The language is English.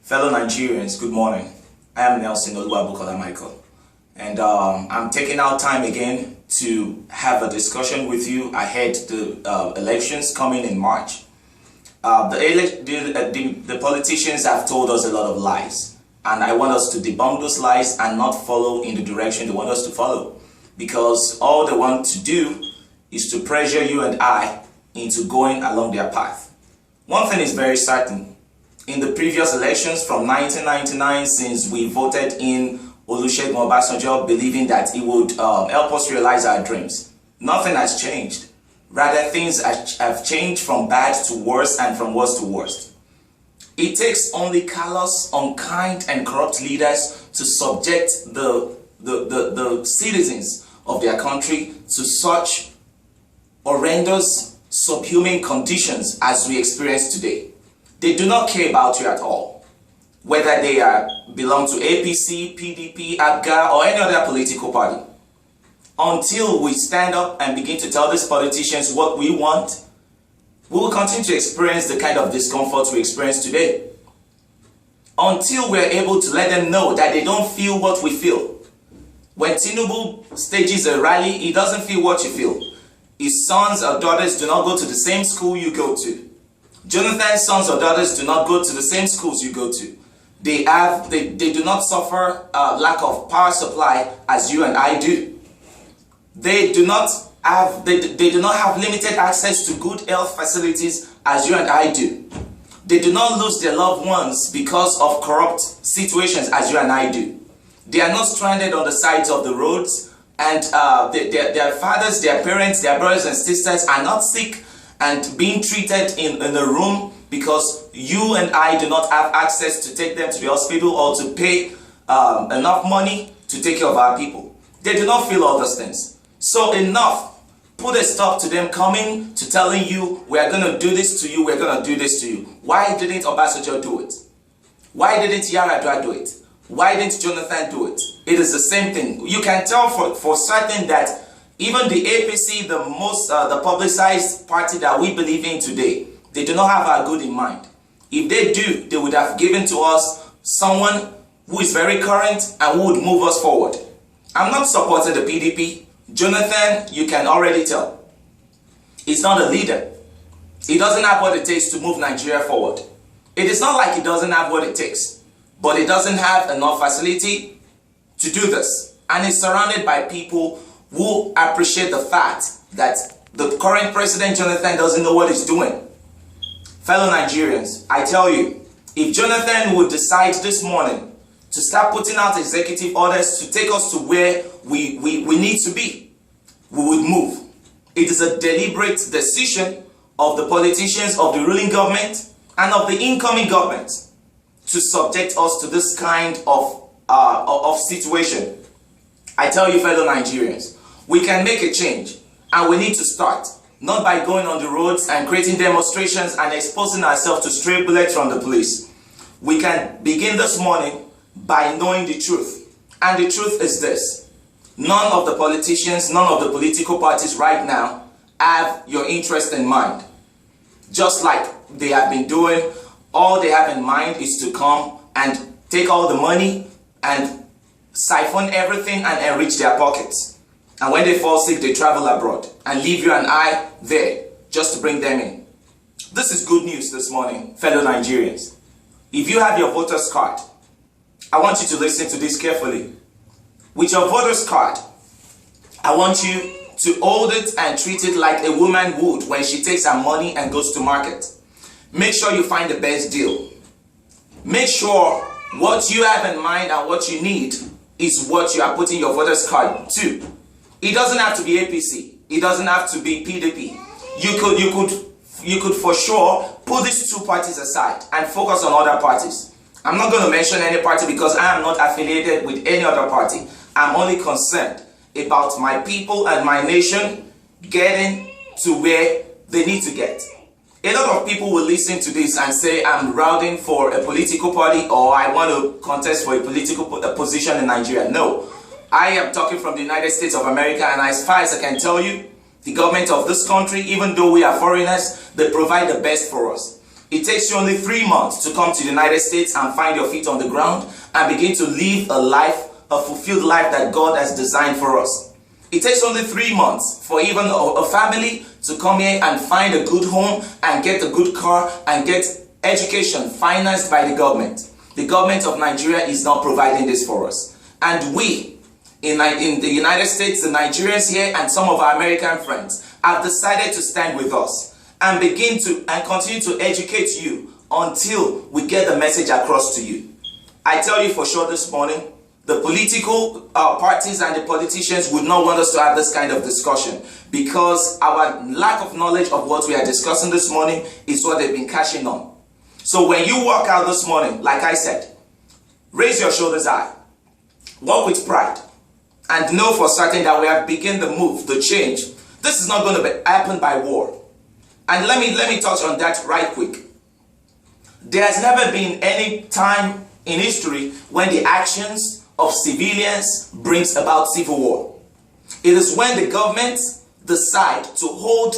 Fellow Nigerians, good morning. I am Nelson Oluwabukola Michael, and I'm taking out time again to have a discussion with you ahead the elections coming in March. The politicians have told us a lot of lies, and I want us to debunk those lies and not follow in the direction they want us to follow, because all they want to do is to pressure you and I into going along their path. One thing is very certain. In the previous elections from 1999, since we voted in Olusegun Obasanjo believing that he would help us realize our dreams, nothing has changed. Rather, things have changed from bad to worse and from worse to worst. It takes only callous, unkind and corrupt leaders to subject the citizens of their country to such horrendous, subhuman conditions as we experience today. They do not care about you at all, whether they belong to APC, PDP, ABGA, or any other political party. Until we stand up and begin to tell these politicians what we want, we will continue to experience the kind of discomfort we experience today. Until we are able to let them know that they don't feel what we feel. When Tinubu stages a rally, he doesn't feel what you feel. His sons or daughters do not go to the same school you go to. Jonathan's sons or daughters do not go to the same schools you go to. They do not suffer lack of power supply as you and I do. They do not have limited access to good health facilities as you and I do. They do not lose their loved ones because of corrupt situations as you and I do. They are not stranded on the sides of the roads, and their fathers, their parents, their brothers and sisters are not sick and being treated in a room because you and I do not have access to take them to the hospital or to pay enough money to take care of our people. They do not feel all those things. So enough. Put a stop to them coming to telling you, we are going to do this to you, we're going to do this to you. Why didn't Obasanjo do it? Why didn't Yaradua do it? Why didn't Jonathan do it? It is the same thing. You can tell for certain that even the APC, the publicized party that we believe in today, they do not have our good in mind. If they do, they would have given to us someone who is very current and who would move us forward. I'm not supporting the PDP. Jonathan, you can already tell, he's not a leader. He doesn't have what it takes to move Nigeria forward. It is not like he doesn't have what it takes, but he doesn't have enough facility to do this. And he's surrounded by people who appreciate the fact that the current president, Jonathan, doesn't know what he's doing. Fellow Nigerians, I tell you, if Jonathan would decide this morning to start putting out executive orders to take us to where we need to be, we would move. It is a deliberate decision of the politicians, of the ruling government, and of the incoming government to subject us to this kind of situation. I tell you, fellow Nigerians, we can make a change, and we need to start, not by going on the roads and creating demonstrations and exposing ourselves to stray bullets from the police. We can begin this morning by knowing the truth. And the truth is this: none of the politicians, none of the political parties right now have your interest in mind. Just like they have been doing, all they have in mind is to come and take all the money and siphon everything and enrich their pockets. And when they fall sick, they travel abroad and leave you and I there just to bring them in. This is good news this morning, fellow Nigerians. If you have your voter's card, I want you to listen to this carefully. With your voter's card, I want you to hold it and treat it like a woman would when she takes her money and goes to market. Make sure you find the best deal. Make sure what you have in mind and what you need is what you are putting your voter's card to. It doesn't have to be APC. It doesn't have to be PDP. You could for sure put these two parties aside and focus on other parties. I'm not going to mention any party because I am not affiliated with any other party. I'm only concerned about my people and my nation getting to where they need to get. A lot of people will listen to this and say I'm routing for a political party or I want to contest for a political position in Nigeria. No. I am talking from the United States of America, and as far as I can tell you, the government of this country, even though we are foreigners, they provide the best for us. It takes you only 3 months to come to the United States and find your feet on the ground and begin to live a life, a fulfilled life that God has designed for us. It takes only 3 months for even a family to come here and find a good home and get a good car and get education financed by the government. The government of Nigeria is not providing this for us. And we, in the United States, the Nigerians here and some of our American friends have decided to stand with us and continue to educate you until we get the message across to you. I tell you for sure this morning, the political parties and the politicians would not want us to have this kind of discussion, because our lack of knowledge of what we are discussing this morning is what they've been cashing on. So when you walk out this morning, like I said, raise your shoulders high, walk with pride, and know for certain that we have begun the move, the change. This is not going to happen by war. And let me touch on that right quick. There has never been any time in history when the actions of civilians brings about civil war. It is when the government decide to hold